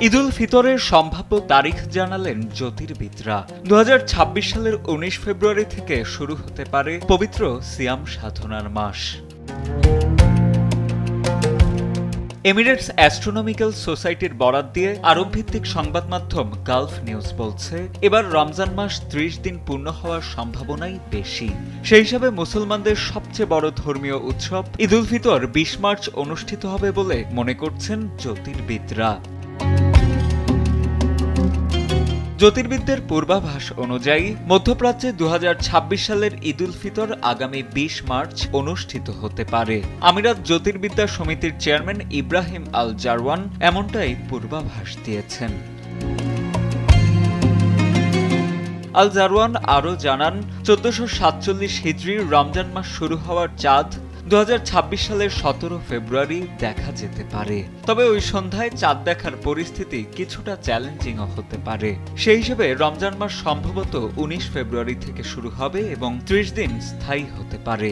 ঈদুল ফিতরের সম্ভাব্য তারিখ জানালেন জ্যোতির্বিদরা। 2026 সালের 19 ফেব্রুয়ারি থেকে শুরু হতে পারে পবিত্র সিয়াম সাধনার মাস। এমিরেটস অ্যাস্ট্রোনমিক্যাল সোসাইটির বরাত দিয়ে আরব ভিত্তিক সংবাদ মাধ্যম গালফ নিউজ বলছে, এবার রমজান মাস 30 দিন পূর্ণ হওয়ার সম্ভাবনাই বেশি। সেই হিসাবে মুসলমানদের সবচেয়ে বড় ধর্মীয় উৎসব ঈদুল ফিতর 20 মার্চ অনুষ্ঠিত হবে বলে মনে করছেন জ্যোতির্বিদরা। জ্যোতির্বিদদের পূর্বাভাস অনুযায়ী মধ্যপ্রাচ্যে 2026 সালের ঈদুল ফিতর আগামী 20 মার্চ অনুষ্ঠিত হতে পারে। আমিরাত জ্যোতির্বিদ্যা সমিতির চেয়ারম্যান ইব্রাহিম আল জারওয়ান এমনটাই পূর্বাভাস দিয়েছেন। আল জারওয়ান আরও জানান, 1447 হিজরির রমজান মাস শুরু হওয়ার চাঁদ 2026 সালের 17 ফেব্রুয়ারি দেখা যেতে পারে। তবে ওই সন্ধ্যায় চাঁদ দেখার পরিস্থিতি কিছুটা চ্যালেঞ্জিংও হতে পারে। সেই হিসেবে রমজান মাস সম্ভবত 19 ফেব্রুয়ারি থেকে শুরু হবে এবং 30 দিন স্থায়ী হতে পারে।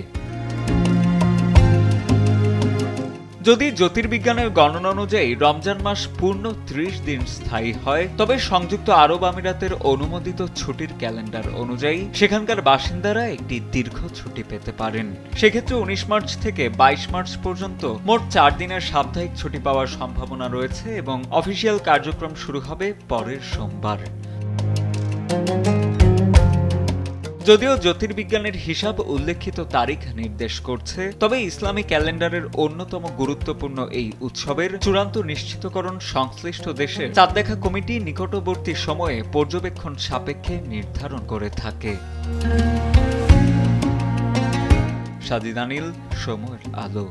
যদি জ্যোতির্বিজ্ঞানের গণনা অনুযায়ী রমজান মাস পূর্ণ 30 দিন স্থায়ী হয়, তবে সংযুক্ত আরব আমিরাতের অনুমোদিত ছুটির ক্যালেন্ডার অনুযায়ী সেখানকার বাসিন্দারা একটি দীর্ঘ ছুটি পেতে পারেন। সেক্ষেত্রে 19 মার্চ থেকে 22 মার্চ পর্যন্ত মোট 4 দিনের সাপ্তাহিক ছুটি পাওয়ার সম্ভাবনা রয়েছে এবং অফিসিয়াল কার্যক্রম শুরু হবে পরের সোমবার। যদিও জ্যোতির্বিজ্ঞানের হিসাব উল্লেখিত তারিখ নির্দেশ করছে, তবে ইসলামী ক্যালেন্ডারের অন্যতম গুরুত্বপূর্ণ এই উৎসবের চূড়ান্ত নিশ্চিতকরণ সংশ্লিষ্ট দেশের চাঁদ দেখা কমিটি নিকটবর্তী সময়ে পর্যবেক্ষণ সাপেক্ষে নির্ধারণ করে থাকে। সাজিদ আনিল, সময়ের আলো।